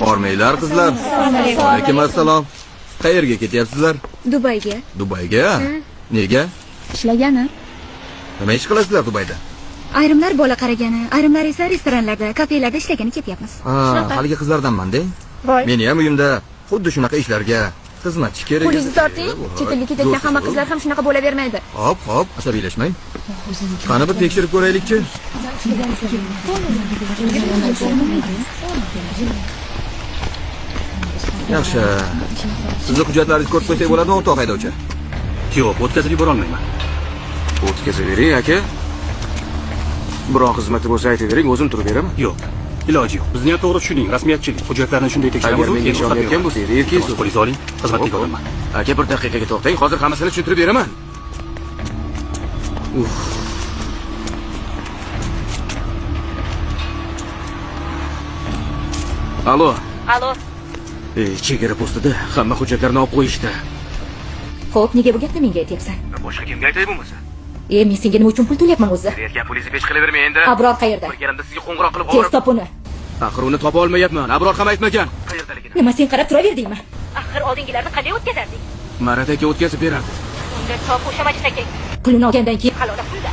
Bormanglar qizlar. Alaykum assalom. Qayerga ketyapsizlar? Dubayga. Dubayga? Nega? Ishlagani. Nima ish qilasizlar Dubayda? Ayrimlar bola qaragani, ayrimlar esa restoranlarda, kafelarda ishlagani ketyapmiz. Haligi qizlardanman-da. Meni ham uyimda xuddi shunaqa ishlarga xizmatchi kerak. Qo'lingizni torting. Chet elga ketayotgan hamma qizlar ham shunaqa bo'lavermaydi. Hop, asabiylashmang. Qani bir tekshirib ko'raylik-chi. Yaxshi. Sizni hujjatlaringizni ko'rib qo'ysak bo'ladimi, o'rtoq haydovchi? Yo'q, o'tkazib yubora olmayman. O'tkazib bering, aka. Biroq xizmati bo'lsa aytavering, o'zim turib beraman. Yo'q. Iloji yo'q. Bizni ham to'g'ri tushuning. Rasmiyatchilik. Hujjatlarni shunday tekshiramiz. Agar menga ishonayotgan bo'lsangiz, erkin so'z. Qo'lingizni oling. Xizmatga olaman. Aka, bir daqiqaga to'xtang. Hozir hammasini tushuntirib beraman. Alo. Chegara postida hamma hujjatlarni olib qo'yishdi. Xo'p, nega bu gapni menga aytyapsan? Boshqa kimga aytay bo'lmasa? Men senga nima uchun pul to'layapman o'zi? Erkan pulingizni pesh qilavermang endi. Abror qayerda? Bir garimda sizga qo'ng'iroq qilib Tez top uni. Axir uni topa olmayapman. Abror ham aytmagan. Qayerdaligini. Nima sen qarab turaverdingmi? Axir oldingilarni qanday o'tkazardik? Marat aka o'tkazib berardi. Unda top o'sha majlis aka. Pulini olgandan keyin halola pulda.